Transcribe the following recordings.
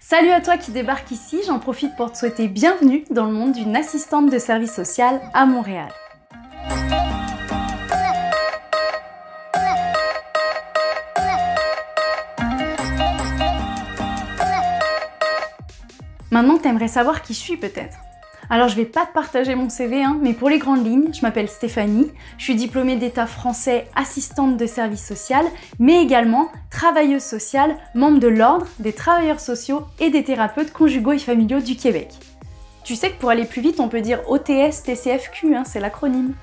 Salut à toi qui débarque ici, j'en profite pour te souhaiter bienvenue dans le monde d'une assistante de service social à Montréal. Maintenant, t'aimerais savoir qui je suis peut-être. Alors je vais pas te partager mon CV, mais pour les grandes lignes, je m'appelle Stéphanie, je suis diplômée d'état français, assistante de service social, mais également travailleuse sociale, membre de l'Ordre des travailleurs sociaux et des thérapeutes conjugaux et familiaux du Québec. Tu sais que pour aller plus vite, on peut dire OTS TCFQ, c'est l'acronyme.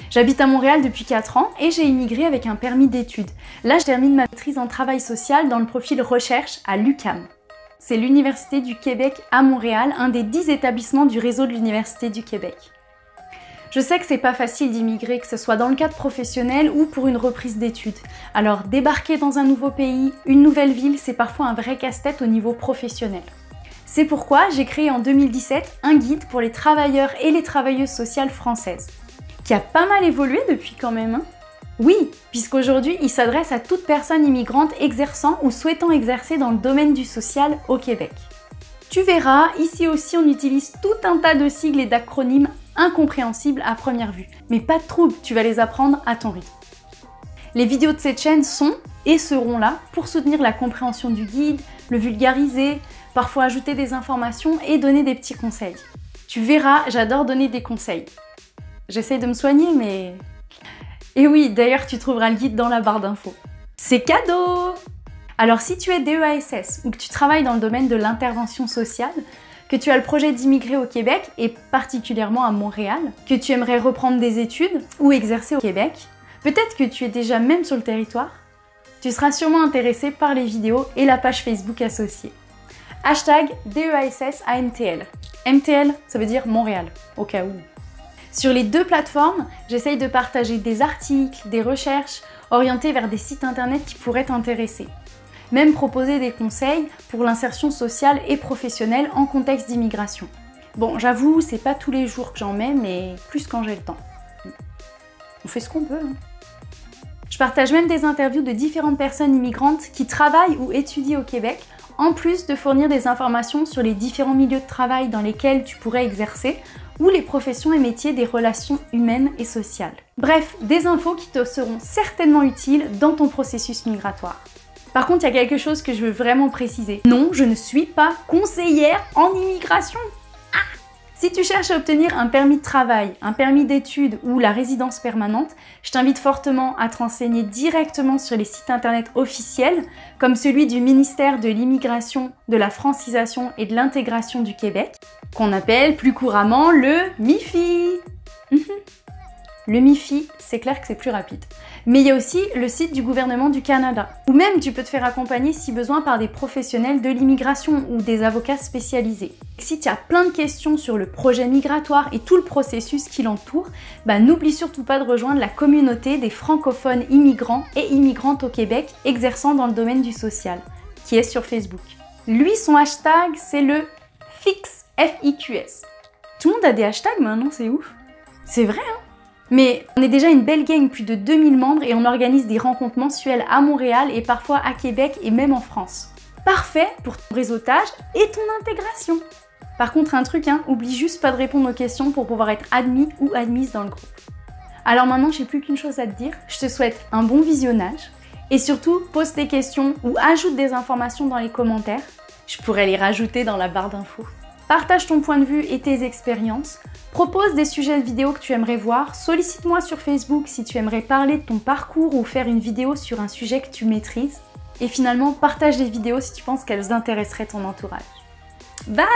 J'habite à Montréal depuis 4 ans et j'ai immigré avec un permis d'études. Là, je termine ma maîtrise en travail social dans le profil recherche à l'UQAM. C'est l'Université du Québec à Montréal, un des 10 établissements du réseau de l'Université du Québec. Je sais que c'est pas facile d'immigrer, que ce soit dans le cadre professionnel ou pour une reprise d'études. Alors débarquer dans un nouveau pays, une nouvelle ville, c'est parfois un vrai casse-tête au niveau professionnel. C'est pourquoi j'ai créé en 2017 un guide pour les travailleurs et les travailleuses sociales françaises, qui a pas mal évolué depuis quand même. Oui, puisqu'aujourd'hui, il s'adresse à toute personne immigrante exerçant ou souhaitant exercer dans le domaine du social au Québec. Tu verras, ici aussi on utilise tout un tas de sigles et d'acronymes incompréhensibles à première vue. Mais pas de trouble, tu vas les apprendre à ton rythme. Les vidéos de cette chaîne sont et seront là pour soutenir la compréhension du guide, le vulgariser, parfois ajouter des informations et donner des petits conseils. Tu verras, j'adore donner des conseils. J'essaye de me soigner, mais... Et oui, d'ailleurs, tu trouveras le guide dans la barre d'infos. C'est cadeau! Alors, si tu es DEASS ou que tu travailles dans le domaine de l'intervention sociale, que tu as le projet d'immigrer au Québec et particulièrement à Montréal, que tu aimerais reprendre des études ou exercer au Québec, peut-être que tu es déjà même sur le territoire, tu seras sûrement intéressé par les vidéos et la page Facebook associée. Hashtag DEASSAMTL. MTL, ça veut dire Montréal, au cas où. Sur les deux plateformes, j'essaye de partager des articles, des recherches orientés vers des sites internet qui pourraient t'intéresser. Même proposer des conseils pour l'insertion sociale et professionnelle en contexte d'immigration. Bon, j'avoue, c'est pas tous les jours que j'en mets, mais plus quand j'ai le temps. On fait ce qu'on peut. Je partage même des interviews de différentes personnes immigrantes qui travaillent ou étudient au Québec, en plus de fournir des informations sur les différents milieux de travail dans lesquels tu pourrais exercer, ou les professions et métiers des relations humaines et sociales. Bref, des infos qui te seront certainement utiles dans ton processus migratoire. Par contre, il y a quelque chose que je veux vraiment préciser. Non, je ne suis pas conseillère en immigration. Si tu cherches à obtenir un permis de travail, un permis d'études ou la résidence permanente, je t'invite fortement à te renseigner directement sur les sites internet officiels, comme celui du ministère de l'Immigration, de la Francisation et de l'Intégration du Québec, qu'on appelle plus couramment le MIFI. Le MIFI, c'est clair que c'est plus rapide. Mais il y a aussi le site du gouvernement du Canada, où même tu peux te faire accompagner si besoin par des professionnels de l'immigration ou des avocats spécialisés. Si tu as plein de questions sur le projet migratoire et tout le processus qui l'entoure, n'oublie surtout pas de rejoindre la communauté des francophones immigrants et immigrantes au Québec exerçant dans le domaine du social, qui est sur Facebook. Lui, son hashtag, c'est le FIQS, F-I-Q-S. Tout le monde a des hashtags maintenant, c'est ouf. C'est vrai, Mais on est déjà une belle gang, plus de 2000 membres, et on organise des rencontres mensuelles à Montréal et parfois à Québec et même en France. Parfait pour ton réseautage et ton intégration. Par contre, un truc, oublie juste pas de répondre aux questions pour pouvoir être admis ou admise dans le groupe. Alors maintenant, j'ai plus qu'une chose à te dire, je te souhaite un bon visionnage et surtout, pose tes questions ou ajoute des informations dans les commentaires. Je pourrais les rajouter dans la barre d'infos. Partage ton point de vue et tes expériences. Propose des sujets de vidéos que tu aimerais voir. Sollicite-moi sur Facebook si tu aimerais parler de ton parcours ou faire une vidéo sur un sujet que tu maîtrises. Et finalement, partage les vidéos si tu penses qu'elles intéresseraient ton entourage. Bye!